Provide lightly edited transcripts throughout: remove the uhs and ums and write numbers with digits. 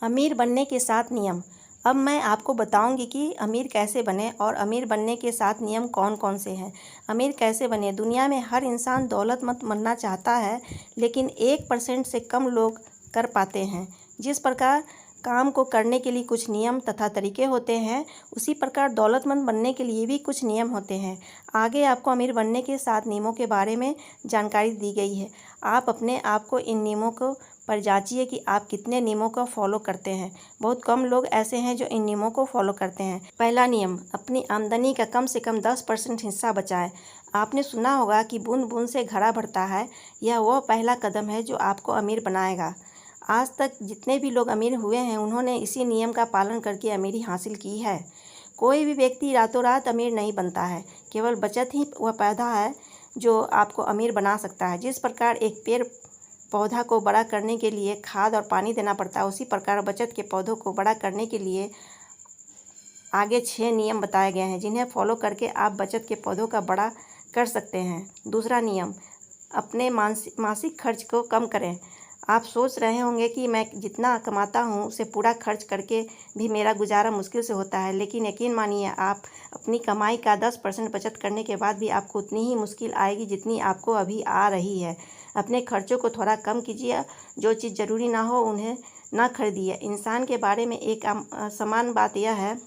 अमीर बनने के 7 नियम। अब मैं आपको बताऊंगी कि अमीर कैसे बने और अमीर बनने के 7 नियम कौन कौन से हैं। अमीर कैसे बने। दुनिया में हर इंसान दौलतमंद बनना चाहता है, लेकिन 1% से कम लोग कर पाते हैं। जिस प्रकार काम को करने के लिए कुछ नियम तथा तरीके होते हैं, उसी प्रकार दौलतमंद बनने के लिए भी कुछ नियम होते हैं। आगे आपको अमीर बनने के 7 नियमों के बारे में जानकारी दी गई है। आप अपने आप को इन नियमों को पर जांचिए कि आप कितने नियमों को फॉलो करते हैं। बहुत कम लोग ऐसे हैं जो इन नियमों को फॉलो करते हैं। पहला नियम, अपनी आमदनी का कम से कम 10% हिस्सा बचाएं। आपने सुना होगा कि बूंद बूंद से घड़ा भरता है। यह वह पहला कदम है जो आपको अमीर बनाएगा। आज तक जितने भी लोग अमीर हुए हैं, उन्होंने इसी नियम का पालन करके अमीरी हासिल की है। कोई भी व्यक्ति रातों रात अमीर नहीं बनता है। केवल बचत ही वह पौधा है जो आपको अमीर बना सकता है। जिस प्रकार एक पेड़ पौधा को बड़ा करने के लिए खाद और पानी देना पड़ता है, उसी प्रकार बचत के पौधों को बड़ा करने के लिए आगे 6 नियम बताए गए हैं, जिन्हें फॉलो करके आप बचत के पौधों का बड़ा कर सकते हैं। दूसरा नियम, अपने मासिक खर्च को कम करें। आप सोच रहे होंगे कि मैं जितना कमाता हूँ उसे पूरा खर्च करके भी मेरा गुजारा मुश्किल से होता है, लेकिन यकीन मानिए, आप अपनी कमाई का 10% बचत करने के बाद भी आपको उतनी ही मुश्किल आएगी जितनी आपको अभी आ रही है। अपने खर्चों को थोड़ा कम कीजिए। जो चीज़ ज़रूरी ना हो उन्हें ना खरीदिए। इंसान के बारे में एक समान बात यह है,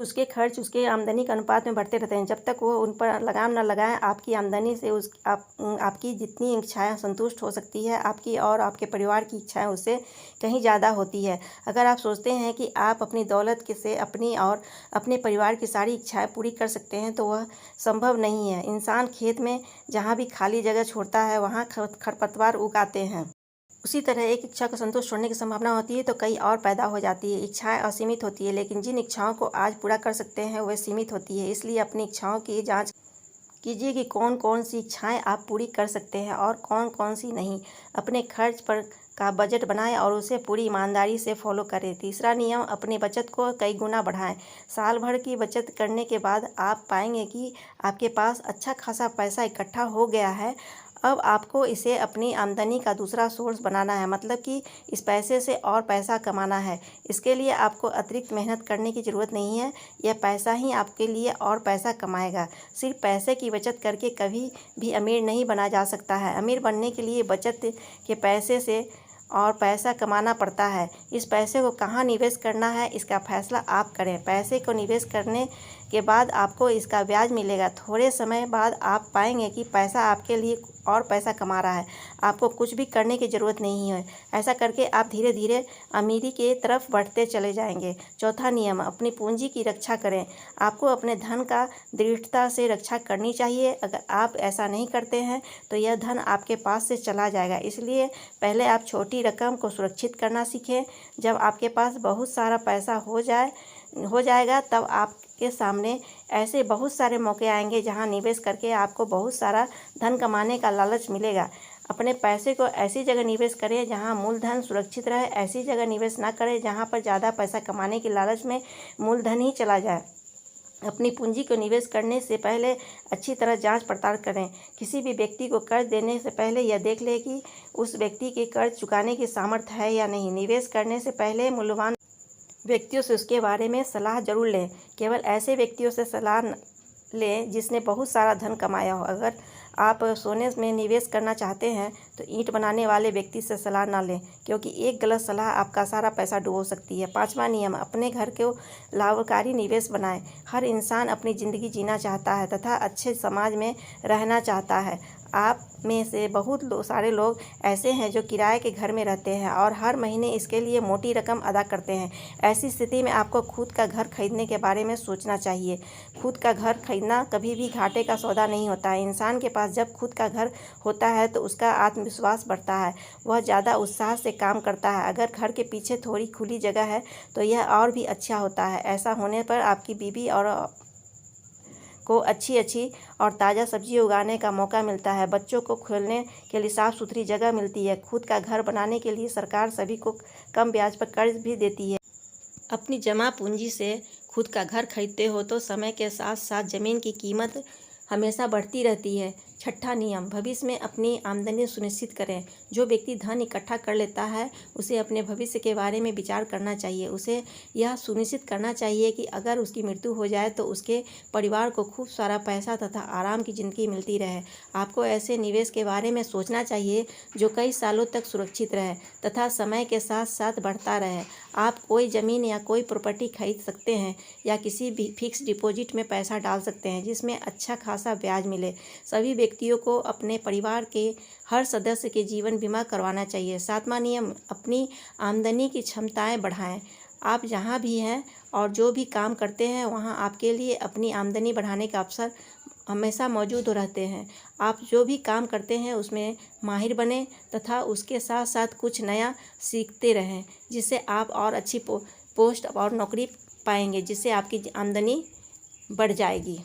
उसके खर्च उसके आमदनी के अनुपात में बढ़ते रहते हैं। जब तक वो उन पर लगाम न लगाएं, आपकी आमदनी से आपकी जितनी इच्छाएं संतुष्ट हो सकती है, आपकी और आपके परिवार की इच्छाएं उससे कहीं ज़्यादा होती है। अगर आप सोचते हैं कि आप अपनी दौलत से अपनी और अपने परिवार की सारी इच्छाएं पूरी कर सकते हैं, तो वह संभव नहीं है। इंसान खेत में जहाँ भी खाली जगह छोड़ता है, वहाँ खरपतवार उगाते हैं। उसी तरह एक इच्छा को संतुष्ट होने की संभावना होती है तो कई और पैदा हो जाती है। इच्छाएं असीमित होती है, लेकिन जिन इच्छाओं को आज पूरा कर सकते हैं वह सीमित होती है। इसलिए अपनी इच्छाओं की जांच कीजिए कि कौन कौन सी इच्छाएं आप पूरी कर सकते हैं और कौन कौन सी नहीं। अपने खर्च पर का बजट बनाएं और उसे पूरी ईमानदारी से फॉलो करें। तीसरा नियम, अपनी बचत को कई गुना बढ़ाएं। साल भर की बचत करने के बाद आप पाएंगे कि आपके पास अच्छा खासा पैसा इकट्ठा हो गया है। अब आपको इसे अपनी आमदनी का दूसरा सोर्स बनाना है, मतलब कि इस पैसे से और पैसा कमाना है। इसके लिए आपको अतिरिक्त मेहनत करने की ज़रूरत नहीं है। यह पैसा ही आपके लिए और पैसा कमाएगा। सिर्फ पैसे की बचत करके कभी भी अमीर नहीं बना जा सकता है। अमीर बनने के लिए बचत के पैसे से और पैसा कमाना पड़ता है। इस पैसे को कहाँ निवेश करना है, इसका फैसला आप करें। पैसे को निवेश करने के बाद आपको इसका ब्याज मिलेगा। थोड़े समय बाद आप पाएंगे कि पैसा आपके लिए और पैसा कमा रहा है। आपको कुछ भी करने की ज़रूरत नहीं है। ऐसा करके आप धीरे धीरे अमीरी के तरफ बढ़ते चले जाएंगे। चौथा नियम, अपनी पूंजी की रक्षा करें। आपको अपने धन का दृढ़ता से रक्षा करनी चाहिए। अगर आप ऐसा नहीं करते हैं तो यह धन आपके पास से चला जाएगा। इसलिए पहले आप छोटी रकम को सुरक्षित करना सीखें। जब आपके पास बहुत सारा पैसा हो जाएगा, तब आपके सामने ऐसे बहुत सारे मौके आएंगे जहां निवेश करके आपको बहुत सारा धन कमाने का लालच मिलेगा। अपने पैसे को ऐसी जगह निवेश करें जहां मूलधन सुरक्षित रहे। ऐसी जगह निवेश ना करें जहां पर ज़्यादा पैसा कमाने के लालच में मूलधन ही चला जाए। अपनी पूंजी को निवेश करने से पहले अच्छी तरह जांच पड़ताल करें। किसी भी व्यक्ति को कर्ज देने से पहले यह देख लें कि उस व्यक्ति के कर्ज चुकाने की सामर्थ्य है या नहीं। निवेश करने से पहले मूल्यवान व्यक्तियों से उसके बारे में सलाह जरूर लें। केवल ऐसे व्यक्तियों से सलाह लें जिसने बहुत सारा धन कमाया हो। अगर आप सोने में निवेश करना चाहते हैं तो ईंट बनाने वाले व्यक्ति से सलाह ना लें, क्योंकि एक गलत सलाह आपका सारा पैसा डुबो सकती है। पांचवा नियम, अपने घर को लाभकारी निवेश बनाएं। हर इंसान अपनी ज़िंदगी जीना चाहता है तथा अच्छे समाज में रहना चाहता है। आप में से बहुत सारे लोग ऐसे हैं जो किराए के घर में रहते हैं और हर महीने इसके लिए मोटी रकम अदा करते हैं। ऐसी स्थिति में आपको खुद का घर खरीदने के बारे में सोचना चाहिए। खुद का घर खरीदना कभी भी घाटे का सौदा नहीं होता है। इंसान के पास जब खुद का घर होता है तो उसका आत्मविश्वास बढ़ता है, वह ज़्यादा उत्साह से काम करता है। अगर घर के पीछे थोड़ी खुली जगह है तो यह और भी अच्छा होता है। ऐसा होने पर आपकी बीवी और को अच्छी और ताज़ा सब्जी उगाने का मौका मिलता है। बच्चों को खेलने के लिए साफ़ सुथरी जगह मिलती है। खुद का घर बनाने के लिए सरकार सभी को कम ब्याज पर कर्ज भी देती है। अपनी जमा पूंजी से खुद का घर खरीदते हो तो समय के साथ साथ ज़मीन की कीमत हमेशा बढ़ती रहती है। छठा नियम, भविष्य में अपनी आमदनी सुनिश्चित करें। जो व्यक्ति धन इकट्ठा कर लेता है उसे अपने भविष्य के बारे में विचार करना चाहिए। उसे यह सुनिश्चित करना चाहिए कि अगर उसकी मृत्यु हो जाए तो उसके परिवार को खूब सारा पैसा तथा आराम की ज़िंदगी मिलती रहे। आपको ऐसे निवेश के बारे में सोचना चाहिए जो कई सालों तक सुरक्षित रहे तथा समय के साथ साथ बढ़ता रहे। आप कोई ज़मीन या कोई प्रॉपर्टी खरीद सकते हैं या किसी भी फिक्स डिपॉजिट में पैसा डाल सकते हैं जिसमें अच्छा खासा ब्याज मिले। सभी व्यक्तियों को अपने परिवार के हर सदस्य के जीवन बीमा करवाना चाहिए। सातवां नियम, अपनी आमदनी की क्षमताएं बढ़ाएं। आप जहां भी हैं और जो भी काम करते हैं वहां आपके लिए अपनी आमदनी बढ़ाने का अवसर हमेशा मौजूद रहते हैं। आप जो भी काम करते हैं उसमें माहिर बने तथा उसके साथ साथ कुछ नया सीखते रहें जिससे आप और अच्छी पोस्ट और नौकरी पाएंगे, जिससे आपकी आमदनी बढ़ जाएगी।